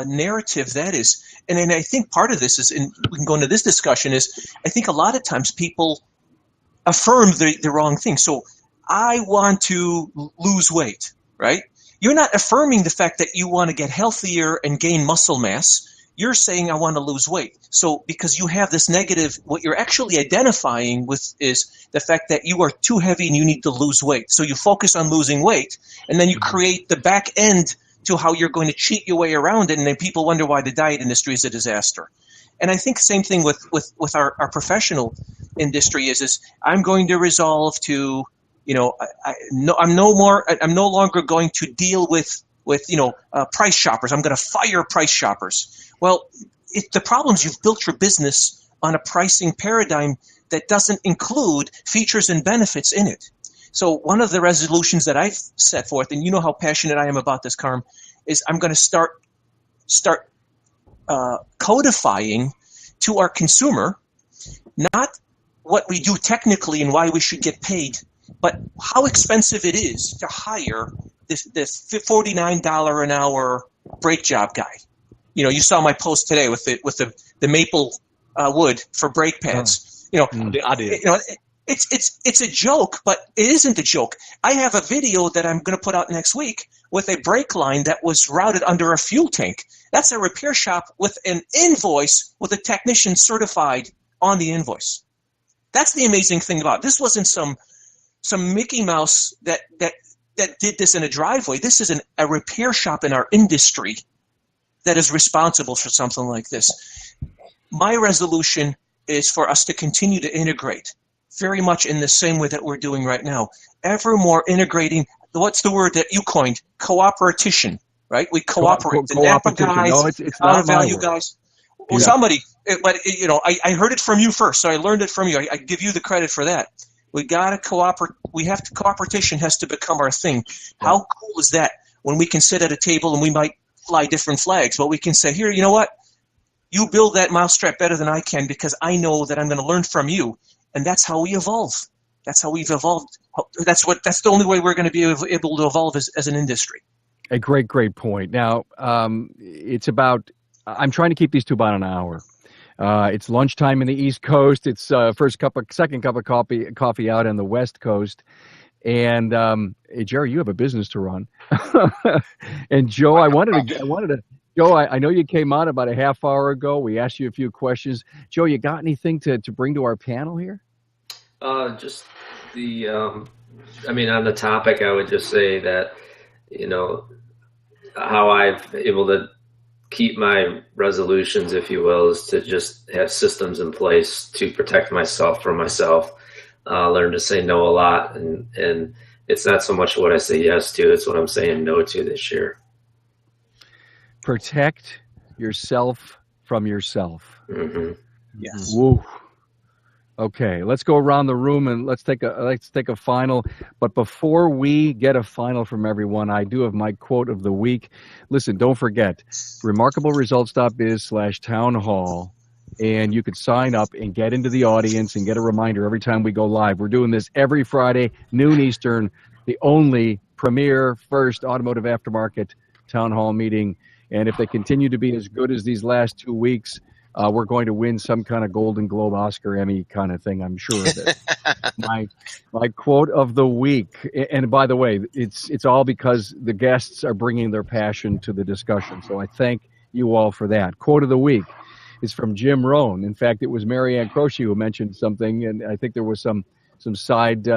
Speaker 5: narrative that is. And then I think part of this is, and we can go into this discussion, is I think a lot of times people affirm the wrong thing. So I want to lose weight, right? You're not affirming the fact that you want to get healthier and gain muscle mass. You're saying I want to lose weight. So because you have this negative, what you're actually identifying with is the fact that you are too heavy and you need to lose weight. So you focus on losing weight, and then you create the back end to how you're going to cheat your way around it, and then people wonder why the diet industry is a disaster. And I think same thing with our professional industry is I'm going to resolve to, I'm no longer going to deal with price shoppers. I'm going to fire price shoppers. Well, the problem is you've built your business on a pricing paradigm that doesn't include features and benefits in it. So one of the resolutions that I've set forth, and you know how passionate I am about this, Carm, is I'm going to start codifying to our consumer, not what we do technically and why we should get paid, but how expensive it is to hire this $49 an hour brake job guy. You saw my post today with the maple wood for brake pads.
Speaker 2: I did.
Speaker 5: It's a joke, but it isn't a joke. I have a video that I'm going to put out next week with a brake line that was routed under a fuel tank. That's a repair shop with an invoice with a technician certified on the invoice. That's the amazing thing about it. This wasn't some Mickey Mouse that did this in a driveway. This is a repair shop in our industry that is responsible for something like this. My resolution is for us to continue to integrate very much in the same way that we're doing right now. Ever more integrating, what's the word that you coined? Cooperation, right? We cooperate. The Napa guys,
Speaker 1: no, it's not
Speaker 5: value guys. Well, somebody, but I heard it from you first, so I learned it from you. I give you the credit for that. We got to cooperate. Cooperation has to become our thing. How cool is that when we can sit at a table and we might fly different flags, but we can say, here, you know what? You build that mousetrap better than I can because I know that I'm going to learn from you. And that's how we evolve. That's how we've evolved. That's the only way we're going to be able to evolve as an industry.
Speaker 1: A great point. Now, it's about, I'm trying to keep these to about an hour. It's lunchtime in the East Coast. It's second cup of coffee out on the West Coast. And hey, Jerry, you have a business to run. And Joe, I wanted to, Joe, I know you came on about a half hour ago. We asked you a few questions. Joe, you got anything to bring to our panel here?
Speaker 4: Just the, on the topic, I would just say that, how I've able to keep my resolutions, if you will, is to just have systems in place to protect myself from myself. Learn to say no a lot and it's not so much what I say yes to, it's what I'm saying no to this year.
Speaker 1: Protect yourself from yourself.
Speaker 4: Mm-hmm.
Speaker 5: Yes.
Speaker 1: Woo. Okay, let's go around the room and let's take a final. But before we get a final from everyone, I do have my quote of the week. Listen, don't forget, remarkableresults.biz/townhall, and you could sign up and get into the audience and get a reminder every time we go live. We're doing this every Friday, noon Eastern, the only premier first automotive aftermarket town hall meeting. And if they continue to be as good as these last 2 weeks, we're going to win some kind of Golden Globe, Oscar, Emmy kind of thing. I'm sure of it. my quote of the week, and by the way, it's all because the guests are bringing their passion to the discussion. So I thank you all for that. Quote of the week is from Jim Rohn. In fact, it was Marianne Croce who mentioned something, and I think there was some side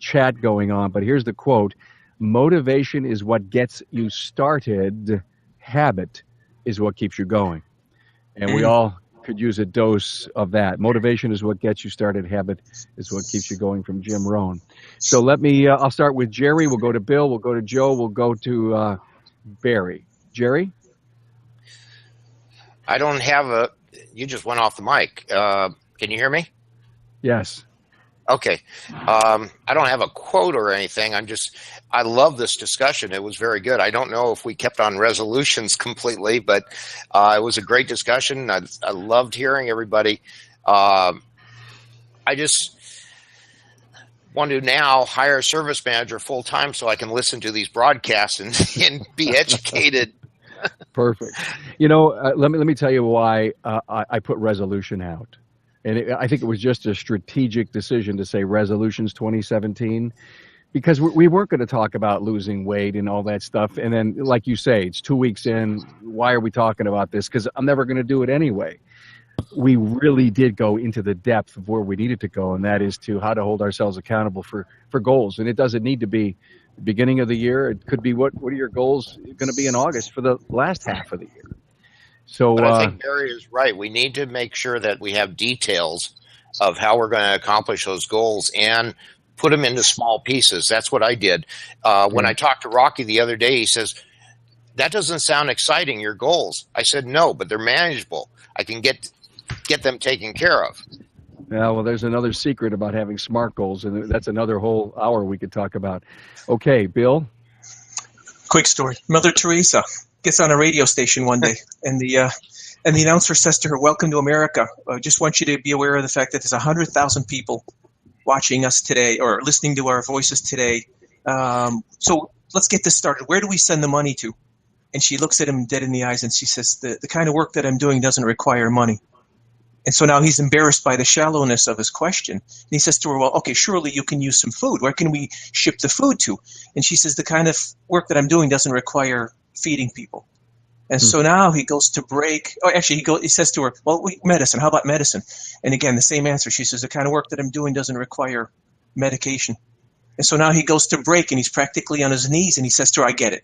Speaker 1: chat going on. But here's the quote: "Motivation is what gets you started. Habit is what keeps you going." And we all could use a dose of that. Motivation is what gets you started. Habit is what keeps you going, from Jim Rohn. So let me, I'll start with Jerry. We'll go to Bill. We'll go to Joe. We'll go to Barry. Jerry?
Speaker 3: I don't have you just went off the mic. Can you hear me?
Speaker 1: Yes.
Speaker 3: Okay. I don't have a quote or anything. I love this discussion. It was very good. I don't know if we kept on resolutions completely, but it was a great discussion. I loved hearing everybody. I just want to now hire a service manager full time so I can listen to these broadcasts and be educated.
Speaker 1: Perfect. You know, let me tell you why I put resolution out. And I think it was just a strategic decision to say resolutions 2017, because we weren't going to talk about losing weight and all that stuff. And then, like you say, it's 2 weeks in. Why are we talking about this? Because I'm never going to do it anyway. We really did go into the depth of where we needed to go, and that is to how to hold ourselves accountable for goals. And it doesn't need to be the beginning of the year. It could be what are your goals going to be in August for the last half of the year. So
Speaker 3: but I think Barry is right. We need to make sure that we have details of how we're going to accomplish those goals and put them into small pieces. That's what I did. When I talked to Rocky the other day, he says, "That doesn't sound exciting, your goals." I said, "No, but they're manageable. I can get them taken care of."
Speaker 1: Yeah, well, there's another secret about having SMART goals, and that's another whole hour we could talk about. Okay, Bill?
Speaker 5: Quick story. Mother Teresa gets on a radio station one day, and the announcer says to her, "Welcome to America. I just want you to be aware of the fact that there's 100,000 people watching us today or listening to our voices today. So let's get this started. Where do we send the money to?" And she looks at him dead in the eyes and she says, the kind of work that I'm doing doesn't require money. And so now he's embarrassed by the shallowness of his question. And he says to her, "Well, okay, surely you can use some food. Where can we ship the food to?" And she says, "The kind of work that I'm doing doesn't require feeding people." And so now he goes to break. Oh, actually, he says to her, "Well, medicine. How about medicine?" And again, the same answer. She says, "The kind of work that I'm doing doesn't require medication." And so now he goes to break, and he's practically on his knees, and he says to her, I get it.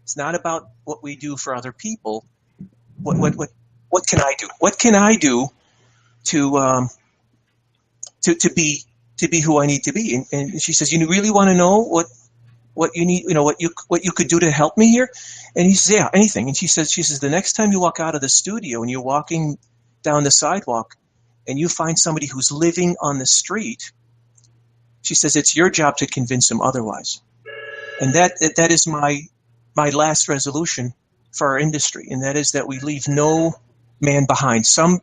Speaker 5: It's not about what we do for other people. What can I do? What can I do to be who I need to be?" And she says, "You really want to know what you need, what you could do to help me here?" And he says, "Yeah, anything." And she says, "The next time you walk out of the studio and you're walking down the sidewalk and you find somebody who's living on the street," she says, "it's your job to convince them otherwise." And that is my last resolution for our industry, and that is that we leave no man behind. Some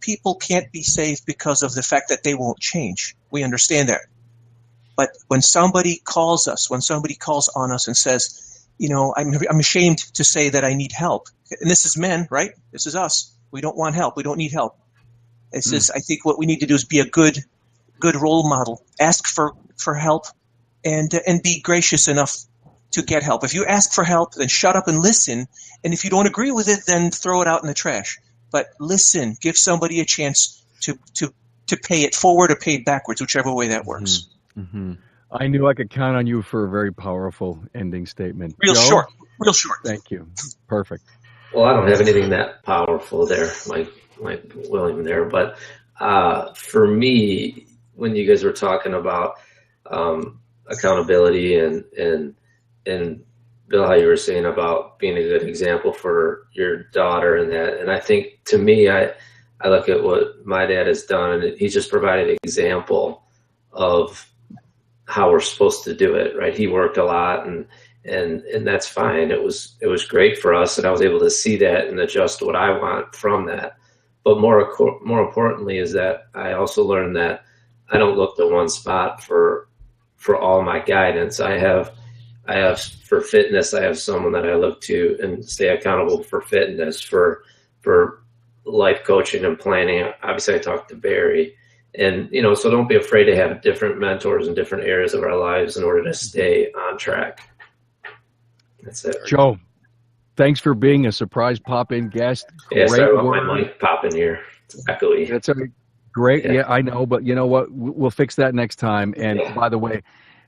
Speaker 5: people can't be saved because of the fact that they won't change. We understand that. But when somebody calls us, when somebody calls on us and says, I'm ashamed to say that I need help. And this is men, right? This is us. We don't want help. We don't need help. It says, I think what we need to do is be a good role model. Ask for help and be gracious enough to get help. If you ask for help, then shut up and listen. And if you don't agree with it, then throw it out in the trash. But listen, give somebody a chance to pay it forward or pay it backwards, whichever way that works.
Speaker 1: Mm-hmm. I knew I could count on you for a very powerful ending statement.
Speaker 5: Real
Speaker 1: Joe?
Speaker 5: short.
Speaker 1: Thank you. Perfect.
Speaker 4: Well, I don't have anything that powerful there, like William there. But for me, when you guys were talking about accountability and Bill, how you were saying about being a good example for your daughter and that. And I think, to me, I look at what my dad has done, and he's just provided an example of how we're supposed to do it, right? He worked a lot, and that's fine. It was great for us, and I was able to see that and adjust what I want from that. But more importantly is that I also learned that I don't look to one spot for all my guidance. I have for fitness, I have someone that I look to and stay accountable for fitness, for life coaching and planning. Obviously I talk to Barry, and, so don't be afraid to have different mentors in different areas of our lives in order to stay on track. That's it.
Speaker 1: Joe, thanks for being a surprise pop-in guest.
Speaker 4: Yeah,
Speaker 1: Great
Speaker 4: sorry about
Speaker 1: work.
Speaker 4: my mic popping here. It's echoey.
Speaker 1: That's a great.
Speaker 4: Yeah.
Speaker 1: Yeah, I know, but you know what? We'll fix that next time. And by the way,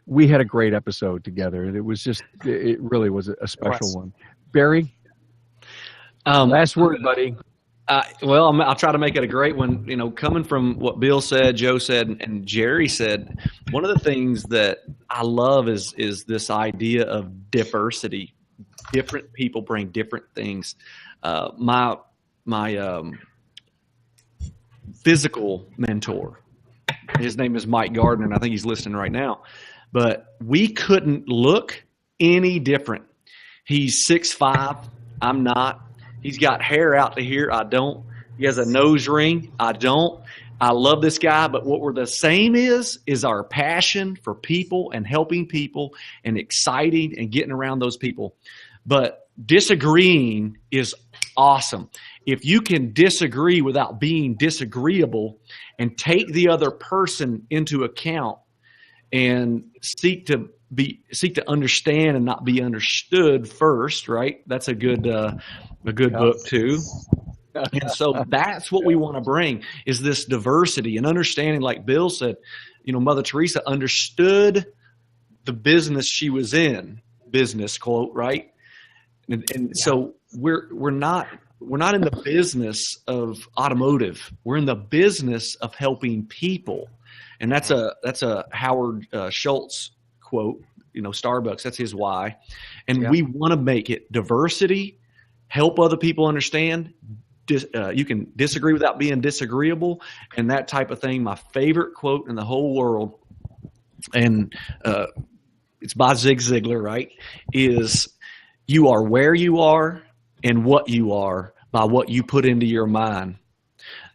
Speaker 1: we had a great episode together. It really was a special one. Barry, last word, buddy.
Speaker 2: Well, I'll try to make it a great one. Coming from what Bill said, Joe said, and Jerry said, one of the things that I love is this idea of diversity. Different people bring different things. My physical mentor, his name is Mike Gardner, and I think he's listening right now. But we couldn't look any different. He's 6'5". I'm not. He's got hair out to here. I don't. He has a nose ring. I don't. I love this guy, but what we're the same is our passion for people and helping people and exciting and getting around those people. But disagreeing is awesome. If you can disagree without being disagreeable and take the other person into account and seek to understand and not be understood first, right? That's a good book too. And so that's what we want to bring, is this diversity and understanding. Like Bill said, Mother Teresa understood the business she was in, business quote, right? And so we're not in the business of automotive. We're in the business of helping people. And that's a Howard Schultz quote, Starbucks, that's his why. And we want to make it diversity, help other people understand. You can disagree without being disagreeable, and that type of thing. My favorite quote in the whole world, and it's by Zig Ziglar, right, is you are where you are and what you are by what you put into your mind.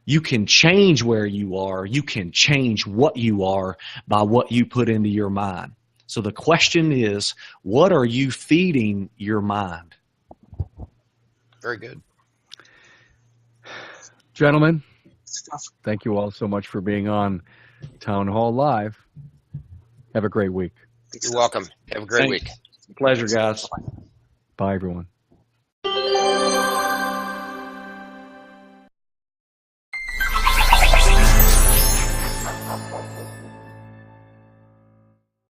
Speaker 2: You can change where you are. You can change what you are by what you put into your mind. So the question is, what are you feeding your mind?
Speaker 3: Very good.
Speaker 1: Gentlemen, thank you all so much for being on Town Hall Live. Have a great week.
Speaker 3: You're welcome. Have a great week.
Speaker 2: Pleasure, guys.
Speaker 1: Bye, everyone.